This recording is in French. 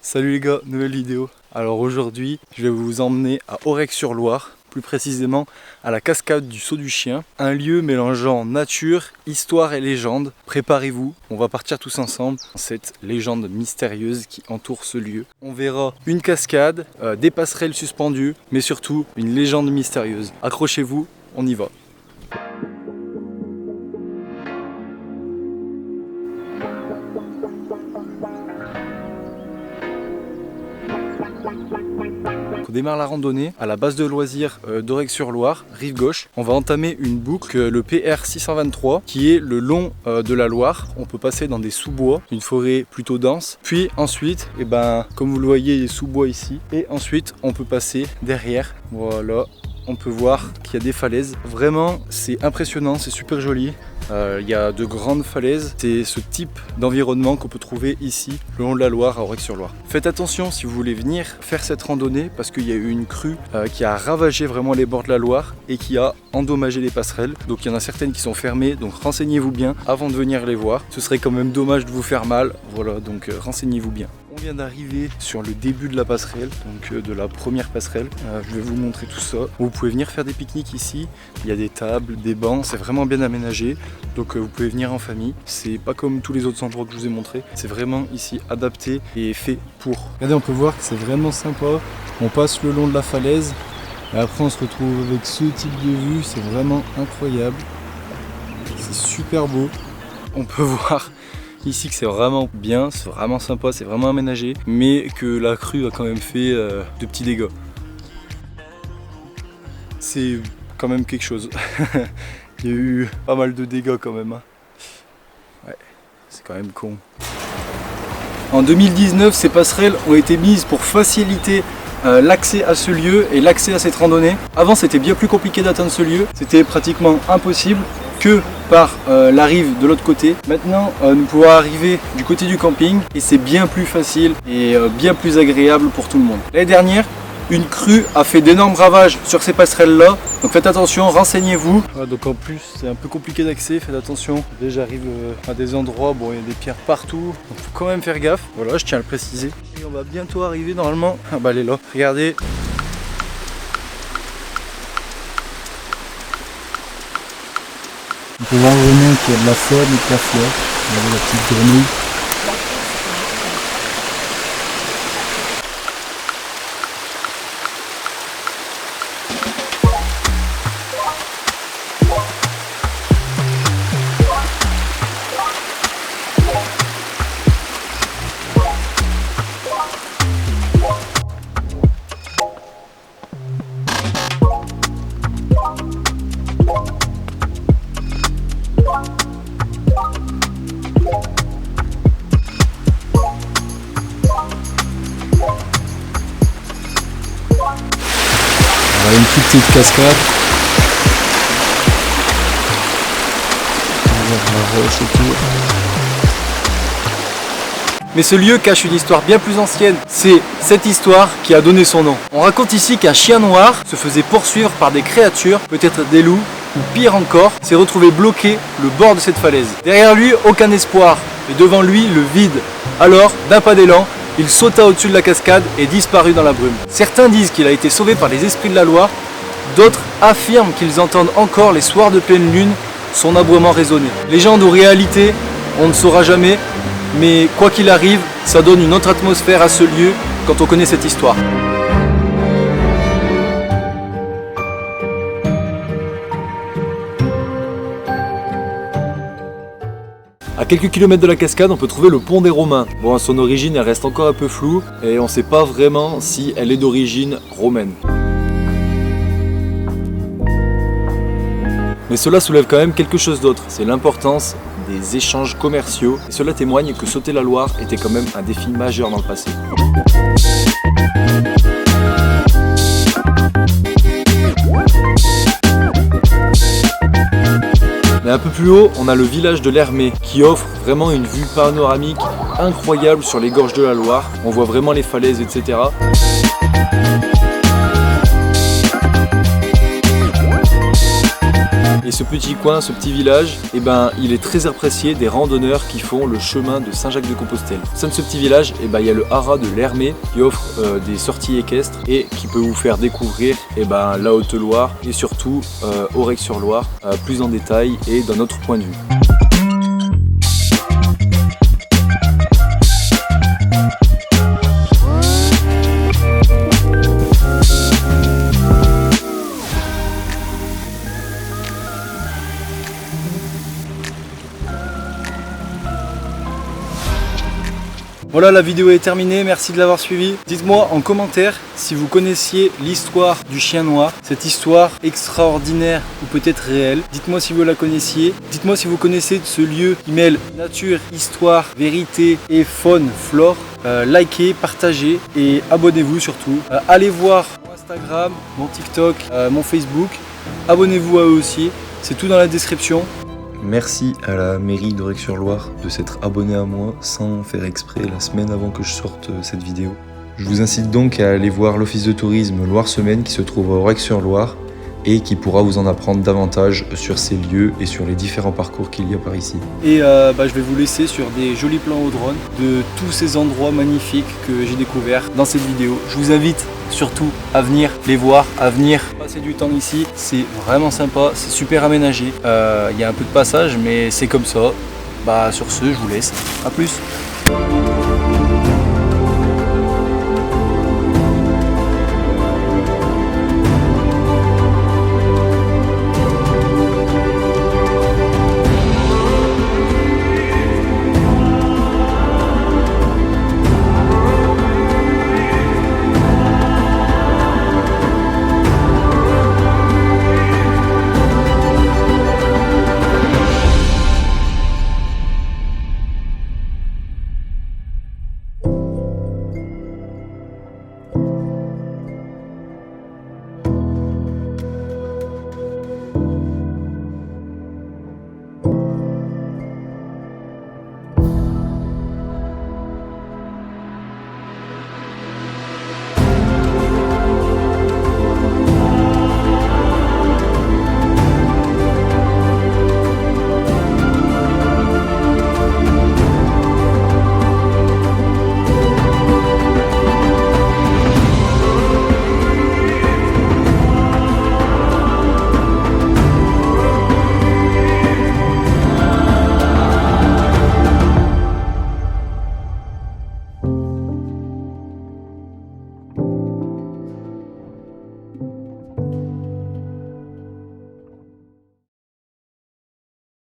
Salut les gars, nouvelle vidéo. Alors aujourd'hui, je vais vous emmener à Aurec-sur-Loire, plus précisément à la cascade du Saut du Chien, un lieu mélangeant nature, histoire et légende. Préparez-vous, on va partir tous ensemble dans cette légende mystérieuse qui entoure ce lieu. On verra une cascade, des passerelles suspendues, mais surtout une légende mystérieuse. Accrochez-vous, on y va. On démarre la randonnée à la base de loisirs d'Aurec-sur-Loire, rive gauche. On va entamer une boucle, le PR 623, qui est le long de la Loire. On peut passer dans des sous-bois, une forêt plutôt dense. Puis ensuite, comme vous le voyez, les sous-bois ici. Et ensuite, on peut passer derrière. Voilà, on peut voir qu'il y a des falaises. Vraiment, c'est impressionnant, c'est super joli. Il y a de grandes falaises, c'est ce type d'environnement qu'on peut trouver ici, le long de la Loire, à Aurec-sur-Loire. Faites attention si vous voulez venir faire cette randonnée parce qu'il y a eu une crue qui a ravagé vraiment les bords de la Loire et qui a endommagé les passerelles. Donc il y en a certaines qui sont fermées, donc renseignez-vous bien avant de venir les voir. Ce serait quand même dommage de vous faire mal, voilà, donc renseignez-vous bien. On vient d'arriver sur le début de la passerelle, donc de la première passerelle. Je vais vous montrer tout ça. Vous pouvez venir faire des pique-niques ici. Il y a des tables, des bancs, c'est vraiment bien aménagé. Donc vous pouvez venir en famille. C'est pas comme tous les autres endroits que je vous ai montrés. C'est vraiment ici adapté et fait pour. Regardez, on peut voir que c'est vraiment sympa. On passe le long de la falaise. Et après on se retrouve avec ce type de vue. C'est vraiment incroyable. C'est super beau. On peut voir ici que c'est vraiment bien, c'est vraiment sympa, c'est vraiment aménagé, mais que la crue a quand même fait de petits dégâts. C'est quand même quelque chose. Il y a eu pas mal de dégâts quand même. Ouais, c'est quand même con. En 2019, ces passerelles ont été mises pour faciliter l'accès à ce lieu et l'accès à cette randonnée. Avant, c'était bien plus compliqué d'atteindre ce lieu. C'était pratiquement impossible que par la rive de l'autre côté. Maintenant, nous pouvons arriver du côté du camping et c'est bien plus facile et bien plus agréable pour tout le monde. L'année dernière, une crue a fait d'énormes ravages sur ces passerelles-là. Donc faites attention, renseignez-vous. Voilà, donc en plus, c'est un peu compliqué d'accès, faites attention. Déjà, j'arrive à des endroits, bon, il y a des pierres partout. Donc faut quand même faire gaffe. Voilà, je tiens à le préciser. Et on va bientôt arriver normalement. Ah bah elle est là, regardez. On peut voir vraiment qu'il y a de la faune et de la fleur. Regardez la petite grenouille. Une toute petite cascade. La roche autour. Mais ce lieu cache une histoire bien plus ancienne. C'est cette histoire qui a donné son nom. On raconte ici qu'un chien noir se faisait poursuivre par des créatures, peut-être des loups, ou pire encore, s'est retrouvé bloqué le bord de cette falaise. Derrière lui, aucun espoir, et devant lui, le vide. Alors, d'un pas d'élan, il sauta au-dessus de la cascade et disparut dans la brume. Certains disent qu'il a été sauvé par les esprits de la Loire, d'autres affirment qu'ils entendent encore les soirs de pleine lune son aboiement résonner. Légende ou réalité, on ne saura jamais, mais quoi qu'il arrive, ça donne une autre atmosphère à ce lieu quand on connaît cette histoire. À quelques kilomètres de la cascade, on peut trouver le pont des Romains. Bon, à son origine, elle reste encore un peu floue et on ne sait pas vraiment si elle est d'origine romaine. Mais cela soulève quand même quelque chose d'autre, c'est l'importance des échanges commerciaux. Et cela témoigne que sauter la Loire était quand même un défi majeur dans le passé. Mais un peu plus haut, on a le village de l'Hermé qui offre vraiment une vue panoramique incroyable sur les gorges de la Loire. On voit vraiment les falaises, etc. Et ce petit coin, ce petit village, eh ben, il est très apprécié des randonneurs qui font le chemin de Saint-Jacques-de-Compostelle. Au sein de ce petit village, eh ben, il y a le haras de l'Hermé qui offre des sorties équestres et qui peut vous faire découvrir eh ben, la Haute-Loire et surtout Aurec-sur-Loire plus en détail et d'un autre point de vue. Voilà, la vidéo est terminée, merci de l'avoir suivi. Dites-moi en commentaire si vous connaissiez l'histoire du chien noir, cette histoire extraordinaire ou peut-être réelle. Dites-moi si vous la connaissiez. Dites-moi si vous connaissez ce lieu qui mêle nature, histoire, vérité et faune, flore. Likez, partagez et abonnez-vous surtout. Allez voir mon Instagram, mon TikTok, mon Facebook. Abonnez-vous à eux aussi, c'est tout dans la description. Merci à la mairie d'Aurec-sur-Loire de s'être abonné à moi sans faire exprès la semaine avant que je sorte cette vidéo. Je vous incite donc à aller voir l'office de tourisme Loire-Semaine qui se trouve à Aurec-sur-Loire et qui pourra vous en apprendre davantage sur ces lieux et sur les différents parcours qu'il y a par ici. Et je vais vous laisser sur des jolis plans au drone de tous ces endroits magnifiques que j'ai découverts dans cette vidéo. Je vous invite surtout à venir les voir, à venir passer du temps ici. C'est vraiment sympa, c'est super aménagé. Il y a un peu de passage mais c'est comme ça. Sur ce, je vous laisse. A plus.